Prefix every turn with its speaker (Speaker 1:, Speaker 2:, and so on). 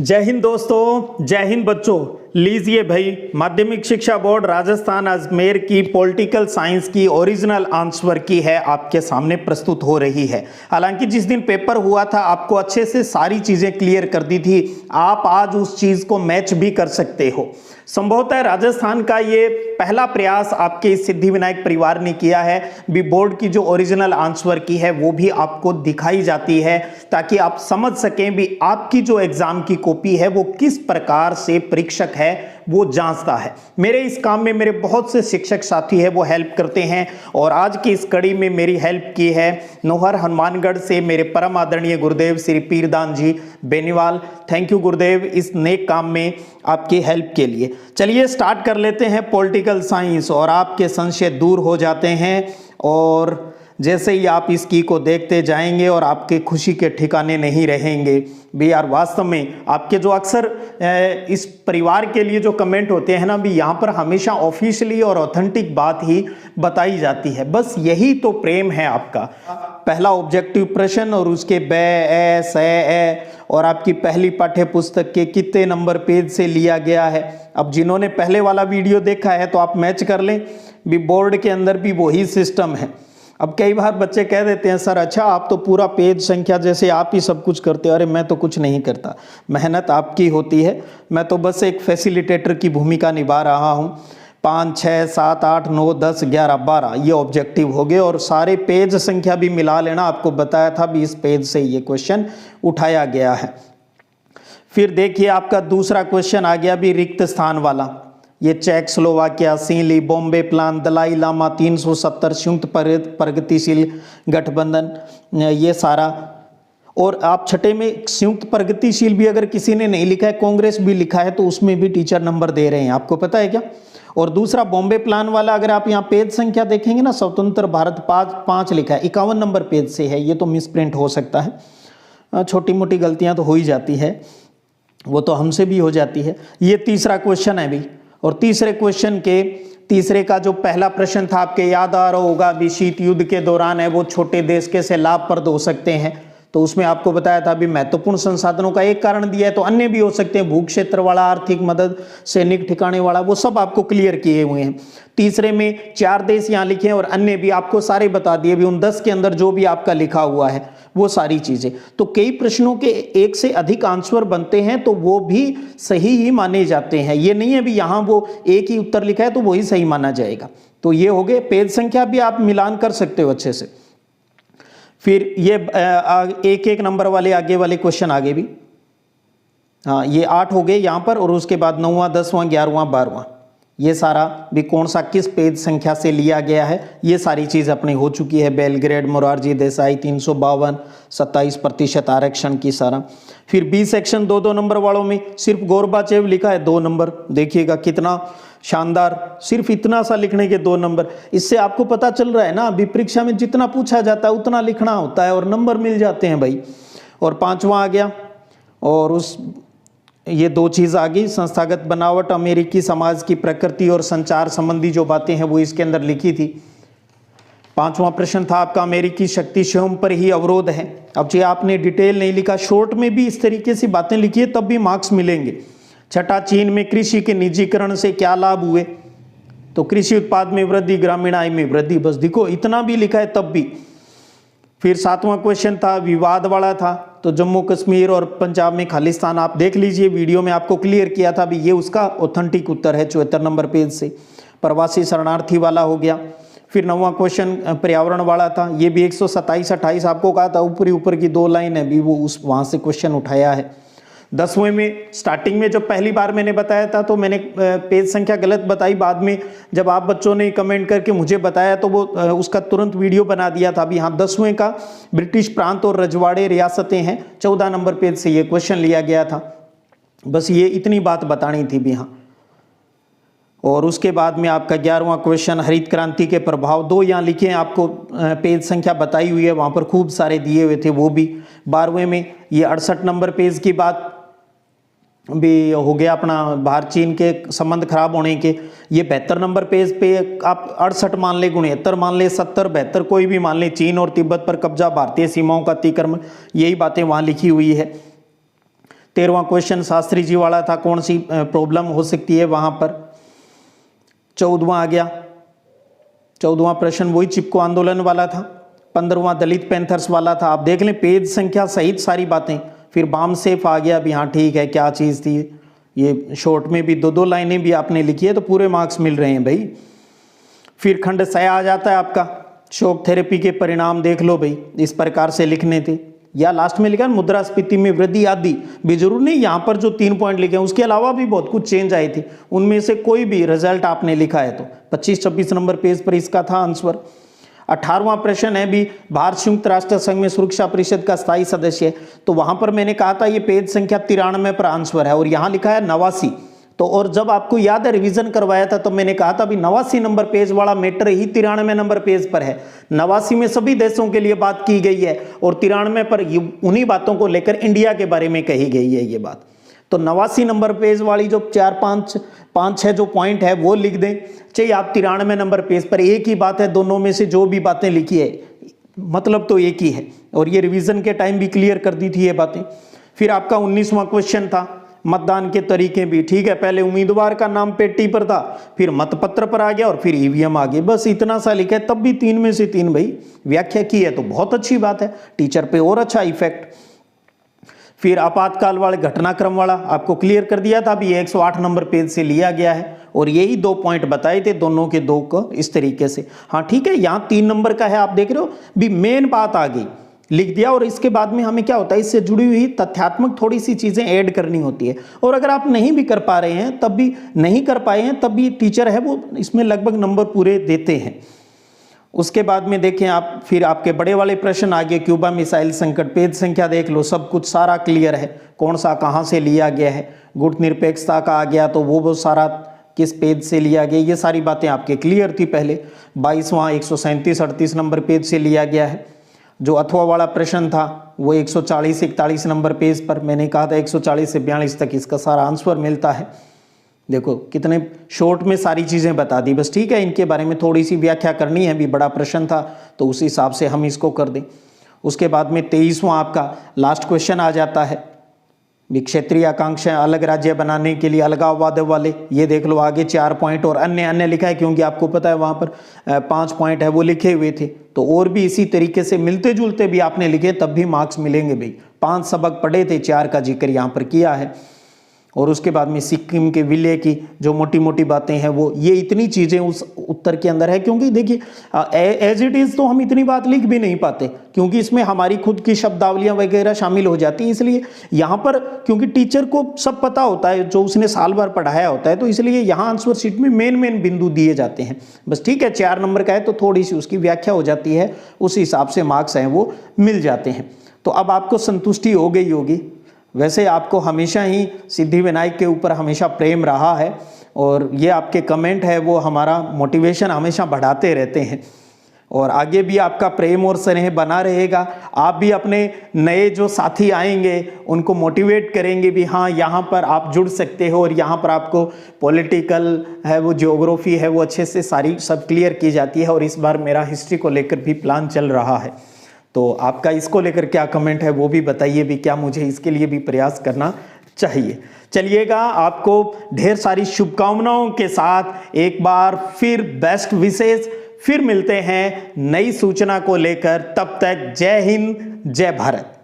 Speaker 1: जय हिंद दोस्तों, जय हिंद बच्चों। लीजिए भाई, माध्यमिक शिक्षा बोर्ड राजस्थान अजमेर की पॉलिटिकल साइंस की ओरिजिनल आंसर की है आपके सामने प्रस्तुत हो रही है। हालांकि जिस दिन पेपर हुआ था आपको अच्छे से सारी चीजें क्लियर कर दी थी, आप आज उस चीज को मैच भी कर सकते हो। संभवतः राजस्थान का ये पहला प्रयास आपके इस सिद्धिविनायक परिवार ने किया है। भी बोर्ड की जो ओरिजिनल आंसर की है वो भी आपको दिखाई जाती है, ताकि आप समझ सकें भी आपकी जो एग्जाम की कॉपी है वो किस प्रकार से परीक्षक है वो जांचता है। मेरे इस काम में मेरे बहुत से शिक्षक साथी है वो हेल्प करते हैं, और आज की इस कड़ी में मेरी हेल्प की है नोहर हनुमानगढ़ से मेरे परम आदरणीय गुरुदेव श्री पीरदान जी बेनीवाल। थैंक यू गुरुदेव इस नेक काम में आपकी हेल्प के लिए। चलिए स्टार्ट कर लेते हैं पॉलिटिकल साइंस, और आपके संशय दूर हो जाते हैं। और जैसे ही आप इस की को देखते जाएंगे और आपके खुशी के ठिकाने नहीं रहेंगे भी यार। वास्तव में आपके जो अक्सर इस परिवार के लिए जो कमेंट होते हैं ना भी, यहाँ पर हमेशा ऑफिशियली और ऑथेंटिक बात ही बताई जाती है। बस यही तो प्रेम है आपका। पहला ऑब्जेक्टिव प्रश्न और उसके और आपकी पहली पाठ्य पुस्तक के कितने नंबर पेज से लिया गया है। अब जिन्होंने पहले वाला वीडियो देखा है तो आप मैच कर लें भी, बोर्ड के अंदर भी वही सिस्टम है। अब कई बार बच्चे कह देते हैं सर अच्छा आप तो पूरा पेज संख्या जैसे आप ही सब कुछ करते हो। अरे मैं तो कुछ नहीं करता, मेहनत आपकी होती है, मैं तो बस एक फैसिलिटेटर की भूमिका निभा रहा हूँ। 5, 6, 7, 8, 9, 10, 11, 12 ये ऑब्जेक्टिव हो गए, और सारे पेज संख्या भी मिला लेना। आपको बताया था भी इस पेज से ये क्वेश्चन उठाया गया है। फिर देखिए आपका दूसरा क्वेश्चन आ गया भी रिक्त स्थान वाला। ये चेकोस्लोवाकिया, सिली, बॉम्बे प्लान, दलाई लामा, 370, संयुक्त प्रगतिशील गठबंधन, ये सारा। और आप छठे में संयुक्त प्रगतिशील भी अगर किसी ने नहीं लिखा है, कांग्रेस भी लिखा है, तो उसमें भी टीचर नंबर दे रहे हैं, आपको पता है क्या। और दूसरा बॉम्बे प्लान वाला, अगर आप यहाँ पेज संख्या देखेंगे ना, स्वतंत्र भारत 5 लिखा है, 51 नंबर पेज से है। ये तो मिस प्रिंट हो सकता है, छोटी मोटी गलतियाँ तो हो ही जाती है, वो तो हमसे भी हो जाती है। ये तीसरा क्वेश्चन है भी, और तीसरे क्वेश्चन के तीसरे का जो पहला प्रश्न था आपके याद आ रहा होगा भी, शीत युद्ध के दौरान है वो छोटे देश कैसे लाभप्रद हो सकते हैं। तो उसमें आपको बताया था भी महत्वपूर्ण संसाधनों का एक कारण दिया है, तो अन्य भी हो सकते हैं, भू क्षेत्र वाला, आर्थिक मदद, सैनिक ठिकाने वाला, वो सब आपको क्लियर किए हुए हैं। तीसरे में 4 देश यहाँ लिखे हैं और अन्य भी आपको सारे बता दिए भी, उन 10 के अंदर जो भी आपका लिखा हुआ है वो सारी चीजें। तो कई प्रश्नों के एक से अधिक आंसर बनते हैं तो वो भी सही ही माने जाते हैं। ये नहीं है भी यहाँ वो एक ही उत्तर लिखा है तो वही सही माना जाएगा। तो ये हो गए, पेज संख्या भी आप मिलान कर सकते हो अच्छे से। फिर ये एक नंबर वाले आगे वाले क्वेश्चन आगे भी, हाँ ये 8 हो गए यहाँ पर, और उसके बाद 9वां, 10वां, 11वां, 12वां, ये सारा भी कौन सा किस पेज संख्या से लिया गया है, ये सारी चीज अपनी हो चुकी है। बेलग्रेड, मोरारजी देसाई, 352, 27% आरक्षण की सारा। फिर बी सेक्शन 2-2 नंबर वालों में सिर्फ गोरबाचेव लिखा है 2 नंबर। देखिएगा कितना शानदार, सिर्फ इतना सा लिखने के 2 नंबर। इससे आपको पता चल रहा है ना, अभी परीक्षा में जितना पूछा जाता है उतना लिखना होता है और नंबर मिल जाते हैं भाई। और 5वां आ गया, और उस ये 2 चीज आ गई, संस्थागत बनावट, अमेरिकी समाज की प्रकृति और संचार संबंधी जो बातें हैं वो इसके अंदर लिखी थी। 5वां प्रश्न था आपका अमेरिकी शक्ति स्वयं पर ही अवरोध है। अब जी आपने डिटेल नहीं लिखा, शॉर्ट में भी इस तरीके से बातें लिखिए तब भी मार्क्स मिलेंगे। छठा, चीन में कृषि के निजीकरण से क्या लाभ हुए, तो कृषि उत्पाद में वृद्धि, ग्रामीण आय में वृद्धि। बस देखो इतना भी लिखा है तब भी। फिर 7वां क्वेश्चन था विवाद वाला था, तो जम्मू कश्मीर और पंजाब में खालिस्तान। आप देख लीजिए वीडियो में आपको क्लियर किया था भी, ये उसका ऑथेंटिक उत्तर है 74 नंबर पेज से। प्रवासी शरणार्थी वाला हो गया। फिर 9वां क्वेश्चन पर्यावरण वाला था, ये भी 127-28 आपको कहा था, ऊपर की 2 लाइन है भी वो वहां से क्वेश्चन उठाया है। 10वें में स्टार्टिंग में जब पहली बार मैंने बताया था तो मैंने पेज संख्या गलत बताई, बाद में जब आप बच्चों ने कमेंट करके मुझे बताया तो वो उसका तुरंत वीडियो बना दिया था। अभी यहाँ 10वें का ब्रिटिश प्रांत और रजवाड़े रियासतें हैं, 14 नंबर पेज से ये क्वेश्चन लिया गया था। बस ये इतनी बात बतानी थी भी यहाँ। और उसके बाद में आपका 11वां क्वेश्चन हरित क्रांति के प्रभाव, 2 यहाँ लिखे हैं, आपको पेज संख्या बताई हुई है, वहाँ पर खूब सारे दिए हुए थे वो भी। 12वें में ये 68 नंबर पेज की बात भी हो गया अपना, भारत चीन के संबंध खराब होने के। ये 72 नंबर पेज पे आप 68 मान ले, 69 मान ले, 70, 72 कोई भी मान ले, चीन और तिब्बत पर कब्जा, भारतीय सीमाओं का अतिक्रमण, यही बातें वहाँ लिखी हुई है। 13वां क्वेश्चन शास्त्री जी वाला था, कौन सी प्रॉब्लम हो सकती है वहां पर। 14वां आ गया, 14वां प्रश्न वही चिपको आंदोलन वाला था। 15वां दलित पैंथर्स वाला था। आप देख लें पेज संख्या सहित सारी बातें। फिर बाम सेफ आ गया, भी हाँ ठीक है, क्या चीज़ थी ये, शॉर्ट में भी 2-2 लाइनें भी आपने लिखी है तो पूरे मार्क्स मिल रहे हैं भाई। फिर खंड 6 आ जाता है आपका, शॉक थेरेपी के परिणाम देख लो भाई, इस प्रकार से लिखने थे। या लास्ट में लिखा मुद्रास्फीति में वृद्धि आदि भी जरूर नहीं, यहाँ पर जो 3 पॉइंट लिखे हैं उसके अलावा भी बहुत कुछ चेंज आए थे, उनमें से कोई भी रिजल्ट आपने लिखा है तो 25-26 नंबर पेज पर इसका था आंसर। 18वां प्रश्न है भी भारत संयुक्त राष्ट्र संघ में सुरक्षा परिषद का स्थायी सदस्य है, तो वहां पर मैंने कहा था ये पेज संख्या 93 पर आंसर है और यहाँ लिखा है 89। तो और जब आपको याद है रिवीजन करवाया था तो मैंने कहा था भी 89 नंबर पेज वाला मैटर ही 93 नंबर पेज पर है। 89 में सभी देशों के लिए बात की गई है और 93 पर उन्हीं बातों को लेकर इंडिया के बारे में कही गई है ये बात। तो 89 नंबर पेज वाली जो 4-5-6 जो पॉइंट है वो लिख दें, चाहिए आप 93 नंबर पेज पर। एक ही बात है दोनों में से जो भी बातें लिखी है, मतलब तो एक ही है और ये रिवीजन के टाइम भी क्लियर कर दी थी ये बातें। फिर आपका 19वां क्वेश्चन था मतदान के तरीके भी, ठीक है, पहले उम्मीदवार का नाम पेटी पर था, फिर मतपत्र पर आ गया और फिर ईवीएम आ गई, बस इतना सा लिखा है, तब भी 3 में से 3 भाई व्याख्या की है तो बहुत अच्छी बात है, टीचर पे और अच्छा इफेक्ट। फिर आपातकाल वाले घटनाक्रम वाला आपको क्लियर कर दिया था, अभी 108 नंबर पेज से लिया गया है और यही 2 पॉइंट बताए थे, दोनों के 2 को इस तरीके से। हाँ ठीक है, यहाँ 3 नंबर का है, आप देख रहे हो भी मेन बात आ गई, लिख दिया। और इसके बाद में हमें क्या होता है, इससे जुड़ी हुई तथ्यात्मक थोड़ी सी चीजें ऐड करनी होती है, और अगर आप नहीं भी कर पा रहे हैं तब भी नहीं कर पाए हैं तब भी टीचर है वो इसमें लगभग नंबर पूरे देते हैं। उसके बाद में देखें आप, फिर आपके बड़े वाले प्रश्न आगे, क्यूबा मिसाइल संकट, पेज संख्या देख लो, सब कुछ सारा क्लियर है, कौन सा कहाँ से लिया गया है। गुट निरपेक्षता का आ गया तो वो सारा किस पेज से लिया गया, ये सारी बातें आपके क्लियर थी पहले। 22वां 137-38 नंबर पेज से लिया गया है। जो अथवा वाला प्रश्न था वो 140-41 नंबर पेज पर, मैंने कहा था 140 से 42 तक इसका सारा आंसर मिलता है। देखो कितने शॉर्ट में सारी चीज़ें बता दी, बस ठीक है, इनके बारे में थोड़ी सी व्याख्या करनी है, भी बड़ा प्रश्न था तो उस हिसाब से हम इसको कर दें। उसके बाद में 23वां आपका लास्ट क्वेश्चन आ जाता है, क्षेत्रीय आकांक्षा अलग राज्य बनाने के लिए अलगाववाद वाले, ये देख लो आगे 4 पॉइंट और अन्य अन्य लिखा है, क्योंकि आपको पता है वहाँ पर 5 पॉइंट है वो लिखे हुए थे, तो और भी इसी तरीके से मिलते जुलते भी आपने लिखे तब भी मार्क्स मिलेंगे भाई। 5 सबक पढ़े थे, 4 का जिक्र यहाँ पर किया है। और उसके बाद में सिक्किम के विलय की जो मोटी मोटी बातें हैं वो, ये इतनी चीज़ें उस उत्तर के अंदर है, क्योंकि देखिए एज इट इज़ तो हम इतनी बात लिख भी नहीं पाते, क्योंकि इसमें हमारी खुद की शब्दावलियां वगैरह शामिल हो जाती हैं। इसलिए यहाँ पर क्योंकि टीचर को सब पता होता है जो उसने साल भर पढ़ाया होता है, तो इसलिए यहाँ आंसर शीट में मेन बिंदु दिए जाते हैं। बस ठीक है, 4 नंबर का है तो थोड़ी सी उसकी व्याख्या हो जाती है, उस हिसाब से मार्क्स हैं वो मिल जाते हैं। तो अब आपको संतुष्टि हो गई होगी। वैसे आपको हमेशा ही सिद्धिविनायक के ऊपर हमेशा प्रेम रहा है और ये आपके कमेंट है वो हमारा मोटिवेशन हमेशा बढ़ाते रहते हैं, और आगे भी आपका प्रेम और स्नेह बना रहेगा। आप भी अपने नए जो साथी आएंगे उनको मोटिवेट करेंगे भी हाँ यहाँ पर आप जुड़ सकते हो, और यहाँ पर आपको पॉलिटिकल है वो ज्योग्राफी है वो अच्छे से सारी सब क्लियर की जाती है। और इस बार मेरा हिस्ट्री को लेकर भी प्लान चल रहा है, तो आपका इसको लेकर क्या कमेंट है वो भी बताइए भी, क्या मुझे इसके लिए भी प्रयास करना चाहिए। चलिएगा, आपको ढेर सारी शुभकामनाओं के साथ एक बार फिर बेस्ट विशेष, फिर मिलते हैं नई सूचना को लेकर। तब तक जय हिंद, जय भारत।